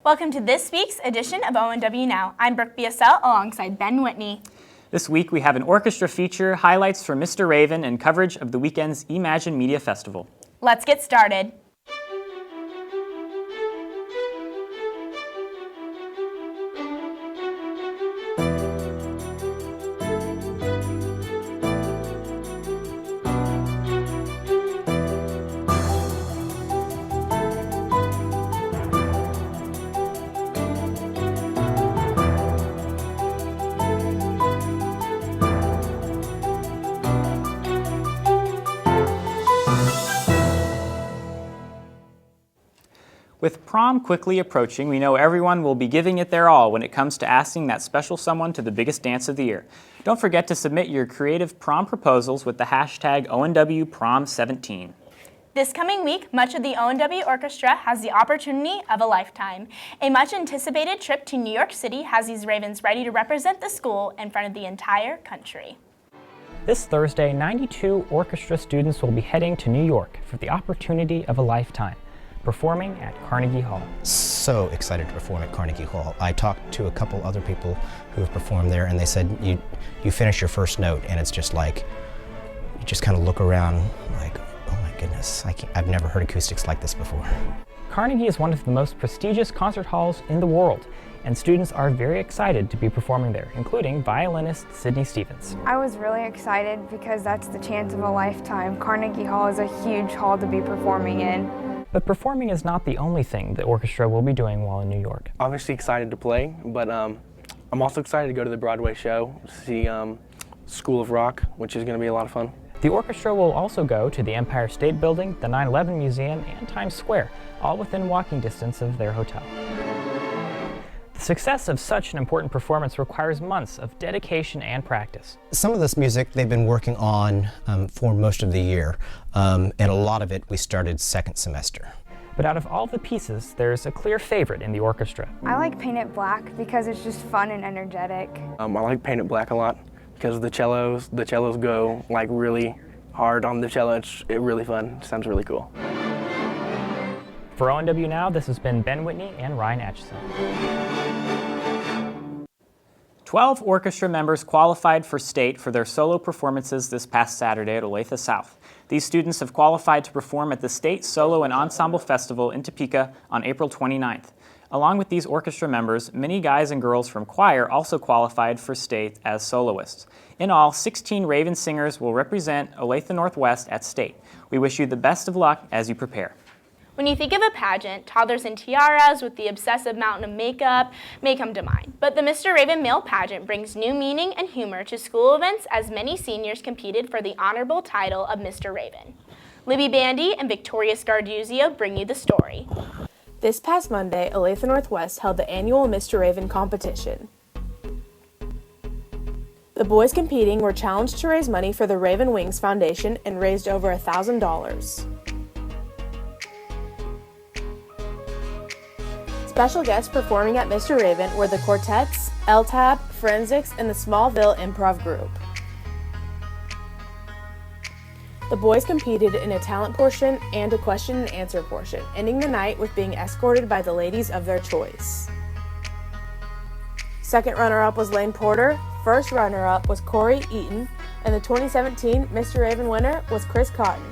Welcome to this week's edition of ONW Now. I'm Brooke BSL alongside Ben Whitney. This week we have an orchestra feature, highlights from Mr. Raven, and coverage of the weekend's eMagine Media Festival. Let's get started. With prom quickly approaching, we know everyone will be giving it their all when it comes to asking that special someone to the biggest dance of the year. Don't forget to submit your creative prom proposals with the hashtag ONW Prom17. This coming week, much of the ONW Orchestra has the opportunity of a lifetime. A much anticipated trip to New York City has these Ravens ready to represent the school in front of the entire country. This Thursday, 92 orchestra students will be heading to New York for the opportunity of a lifetime, performing at Carnegie Hall. So excited to perform at Carnegie Hall. I talked to a couple other people who have performed there, and they said you finish your first note and it's just like, you just kind of look around like, oh my goodness, I've never heard acoustics like this before. Carnegie is one of the most prestigious concert halls in the world, and students are very excited to be performing there, including violinist Sydney Stevens. I was really excited because that's the chance of a lifetime. Carnegie Hall is a huge hall to be performing in. But performing is not the only thing the orchestra will be doing while in New York. Obviously excited to play, but I'm also excited to go to the Broadway show, see School of Rock, which is going to be a lot of fun. The orchestra will also go to the Empire State Building, the 9/11 Museum, and Times Square, all within walking distance of their hotel. The success of such an important performance requires months of dedication and practice. Some of this music they've been working on for most of the year, and a lot of it we started second semester. But out of all the pieces, there's a clear favorite in the orchestra. I like Paint It Black because it's just fun and energetic. I like Paint It Black a lot because the cellos go like really hard on the cello. It's really fun. It sounds really cool. For ONW Now, this has been Ben Whitney and Ryan Atchison. 12 orchestra members qualified for state for their solo performances this past Saturday at Olathe South. These students have qualified to perform at the State Solo and Ensemble Festival in Topeka on April 29th. Along with these orchestra members, many guys and girls from choir also qualified for state as soloists. In all, 16 Raven singers will represent Olathe Northwest at state. We wish you the best of luck as you prepare. When you think of a pageant, toddlers in tiaras with the obsessive mountain of makeup may come to mind. But the Mr. Raven male pageant brings new meaning and humor to school events as many seniors competed for the honorable title of Mr. Raven. Libby Bandy and Victoria Scarduzio bring you the story. This past Monday, Olathe Northwest held the annual Mr. Raven competition. The boys competing were challenged to raise money for the Raven Wings Foundation and raised over $1,000. Special guests performing at Mr. Raven were the Quartets, LTAB, Forensics, and the Smallville Improv Group. The boys competed in a talent portion and a question and answer portion, ending the night with being escorted by the ladies of their choice. Second runner-up was Lane Porter, first runner-up was Corey Eaton, and the 2017 Mr. Raven winner was Chris Cotton.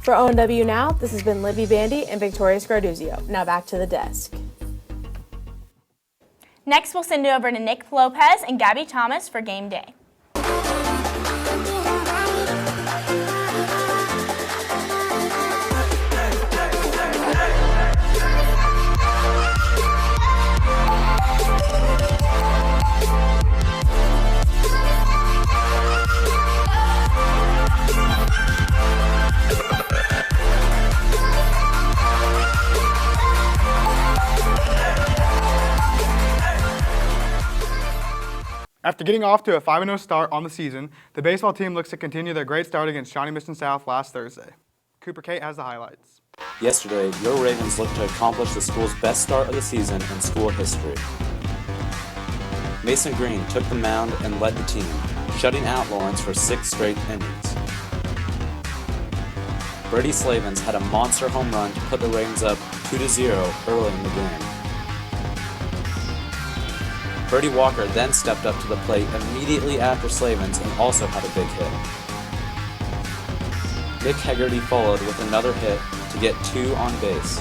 For ONW Now, this has been Libby Bandy and Victoria Scarduzio. Now back to the desk. Next, we'll send it over to Nick Lopez and Gabby Thomas for Game Day. After getting off to a 5-0 start on the season, the baseball team looks to continue their great start against Shawnee Mission South last Thursday. Cooper Kate has the highlights. Yesterday, your Ravens looked to accomplish the school's best start of the season in school history. Mason Green took the mound and led the team, shutting out Lawrence for 6 straight innings. Brady Slavens had a monster home run to put the Ravens up 2-0 early in the game. Brady Walker then stepped up to the plate immediately after Slavens and also had a big hit. Nick Hegarty followed with another hit to get 2 on base.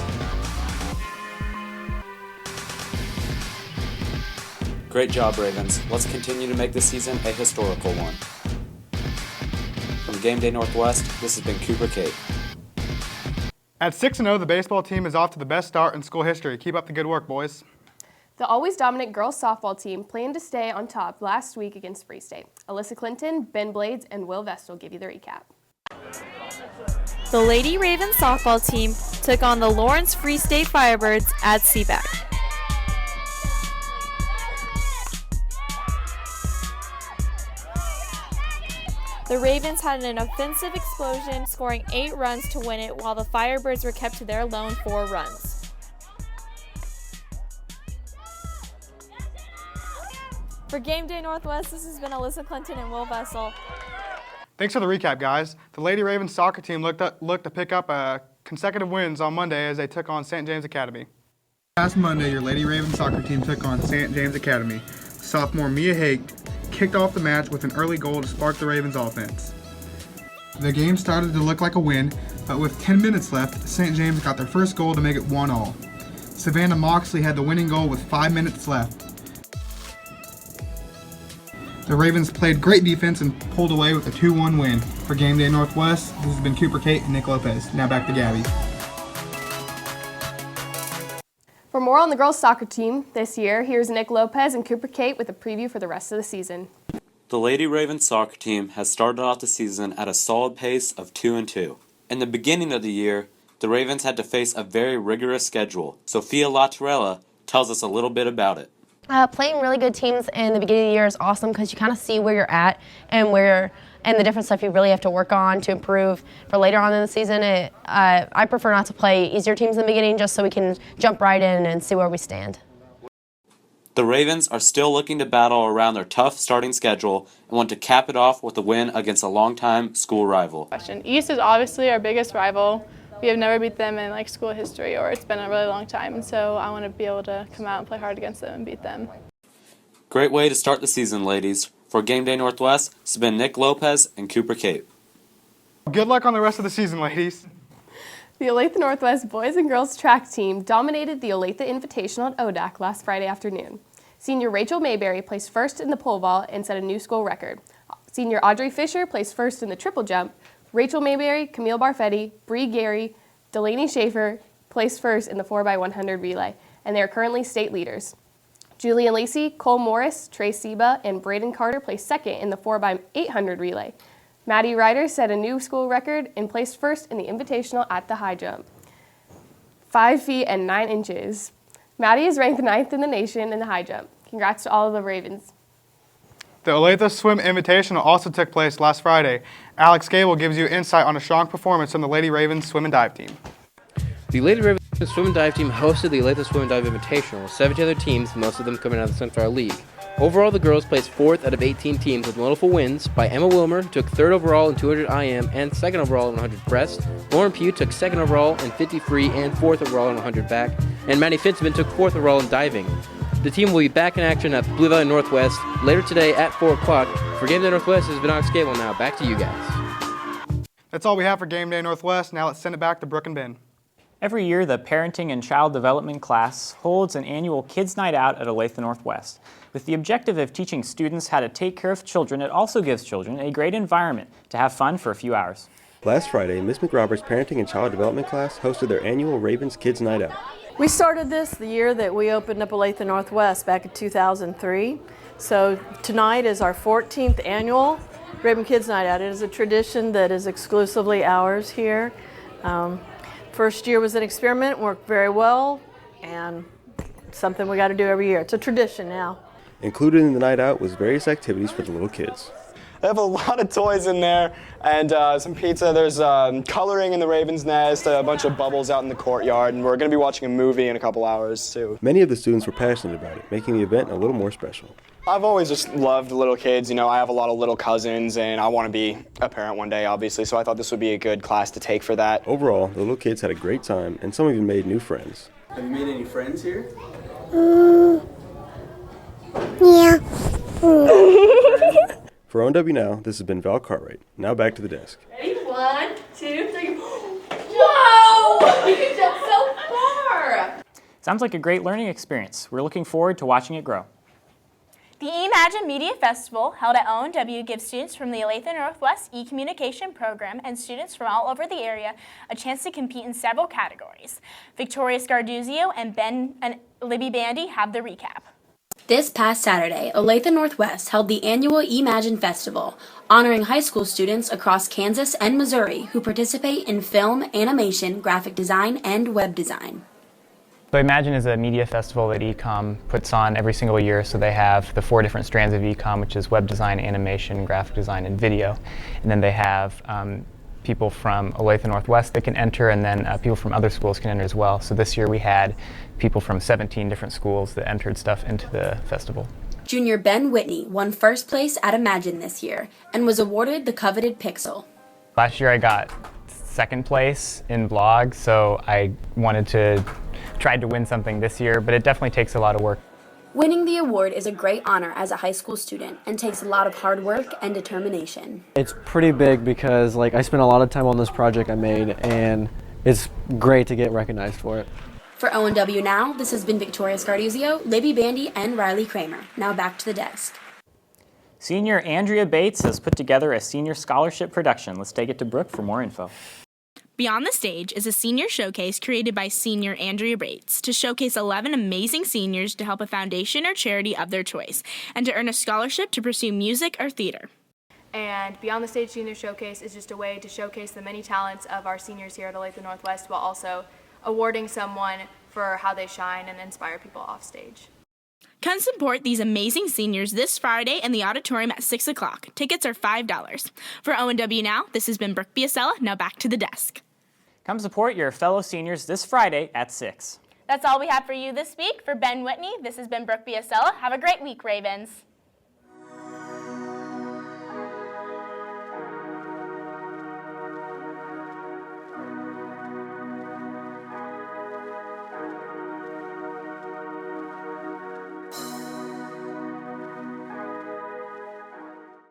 Great job, Ravens. Let's continue to make this season a historical one. From GameDay Northwest, this has been Cooper Kate. At 6-0, the baseball team is off to the best start in school history. Keep up the good work, boys. The always dominant girls softball team planned to stay on top last week against Free State. Alyssa Clinton, Ben Blades, and Will Vestal give you the recap. The Lady Ravens softball team took on the Lawrence Free State Firebirds at CBAC. The Ravens had an offensive explosion, scoring 8 runs to win it, while the Firebirds were kept to their lone 4 runs. For GameDay Northwest, this has been Alyssa Clinton and Will Vestal. Thanks for the recap, guys. The Lady Ravens soccer team looked to pick up consecutive wins on Monday as they took on St. James Academy. Last Monday, your Lady Ravens soccer team took on St. James Academy. Sophomore Mia Haig kicked off the match with an early goal to spark the Ravens offense. The game started to look like a win, but with 10 minutes left, St. James got their first goal to make it 1-1. Savannah Moxley had the winning goal with 5 minutes left. The Ravens played great defense and pulled away with a 2-1 win. For GameDay Northwest, this has been Cooper Kate and Nick Lopez. Now back to Gabby. For more on the girls soccer team this year, here's Nick Lopez and Cooper Kate with a preview for the rest of the season. The Lady Ravens soccer team has started off the season at a solid pace of 2-2. In the beginning of the year, the Ravens had to face a very rigorous schedule. Sophia Latorella tells us a little bit about it. Playing really good teams in the beginning of the year is awesome because you kind of see where you're at and the different stuff you really have to work on to improve for later on in the season. I prefer not to play easier teams in the beginning just so we can jump right in and see where we stand. The Ravens are still looking to battle around their tough starting schedule and want to cap it off with a win against a longtime school rival. East is obviously our biggest rival. We have never beat them in school history, or it's been a really long time, and so I want to be able to come out and play hard against them and beat them. Great way to start the season, ladies. For GameDay Northwest, this has been Nick Lopez and Cooper Kate. Good luck on the rest of the season, ladies. The Olathe Northwest boys and girls track team dominated the Olathe Invitational at ODAC last Friday afternoon. Senior Rachel Mayberry placed first in the pole vault and set a new school record. Senior Audrey Fisher placed first in the triple jump. Rachel Mayberry, Camille Barfetti, Bree Gary, Delaney Schaefer placed first in the 4x100 relay, and they are currently state leaders. Julian Lacey, Cole Morris, Trey Seba, and Braden Carter placed second in the 4x800 relay. Maddie Ryder set a new school record and placed first in the Invitational at the high jump, 5 feet and 9 inches. Maddie is ranked 9th in the nation in the high jump. Congrats to all of the Ravens. The Olathe Swim Invitational also took place last Friday. Alex Gable gives you insight on a strong performance from the Lady Ravens Swim and Dive team. The Lady Ravens Swim and Dive team hosted the Olathe Swim and Dive Invitational with 17 other teams, most of them coming out of the Sunflower League. Overall, the girls placed 4th out of 18 teams with notable wins by Emma Wilmer, who took 3rd overall in 200 IM and 2nd overall in 100 breast. Lauren Pugh took 2nd overall in 50 free and 4th overall in 100 back. And Maddie Fitzman took 4th overall in diving. The team will be back in action at Blue Valley Northwest later today at 4 o'clock. For GameDay Northwest, this has been Alex Gable. Now back to you guys. That's all we have for GameDay Northwest. Now let's send it back to Brooke and Ben. Every year, the Parenting and Child Development class holds an annual Kids Night Out at Olathe Northwest. With the objective of teaching students how to take care of children, it also gives children a great environment to have fun for a few hours. Last Friday, Ms. McRoberts' Parenting and Child Development class hosted their annual Ravens Kids Night Out. We started this the year that we opened up Olathe Northwest back in 2003. So tonight is our 14th annual Raven Kids Night Out. It is a tradition that is exclusively ours here. First year was an experiment, worked very well, and something we got to do every year. It's a tradition now. Included in the night out was various activities for the little kids. They have a lot of toys in there and some pizza. There's coloring in the Raven's Nest, a bunch of bubbles out in the courtyard, and we're going to be watching a movie in a couple hours too. Many of the students were passionate about it, making the event a little more special. I've always just loved little kids. You know, I have a lot of little cousins, and I want to be a parent one day, obviously, so I thought this would be a good class to take for that. Overall, the little kids had a great time, and some even made new friends. Have you made any friends here? Yeah. For ONW Now, this has been Val Cartwright. Now back to the desk. Ready? 1, 2, 3. Whoa! You can jump so far! Sounds like a great learning experience. We're looking forward to watching it grow. The eMagine Media Festival, held at ONW, gives students from the Olathe Northwest e-communication program and students from all over the area a chance to compete in several categories. Victoria Scarduzio and Libby Bandy have the recap. This past Saturday, Olathe Northwest held the annual eMagine Festival, honoring high school students across Kansas and Missouri who participate in film, animation, graphic design, and web design. So eMagine is a media festival that eCom puts on every single year. So they have the 4 different strands of eCom, which is web design, animation, graphic design, and video. And then they have people from Olathe Northwest that can enter, and then people from other schools can enter as well. So this year we had people from 17 different schools that entered stuff into the festival. Junior Ben Whitney won first place at eMagine this year and was awarded the coveted Pixel. Last year I got second place in blog, so I wanted to try to win something this year, but it definitely takes a lot of work. Winning the award is a great honor as a high school student and takes a lot of hard work and determination. It's pretty big because I spent a lot of time on this project I made, and it's great to get recognized for it. For ONW Now, this has been Victoria Scarduzio, Libby Bandy, and Riley Kramer. Now back to the desk. Senior Andrea Bates has put together a senior scholarship production. Let's take it to Brooke for more info. Beyond the Stage is a senior showcase created by senior Andrea Bates to showcase 11 amazing seniors to help a foundation or charity of their choice and to earn a scholarship to pursue music or theater. And Beyond the Stage Senior Showcase is just a way to showcase the many talents of our seniors here at Olathe Northwest while also awarding someone for how they shine and inspire people off stage. Come support these amazing seniors this Friday in the auditorium at 6 o'clock. Tickets are $5. For ONW Now, this has been Brooke Biasella. Now back to the desk. Come support your fellow seniors this Friday at 6. That's all we have for you this week. For Ben Whitney, this has been Brooke Biasella. Have a great week, Ravens.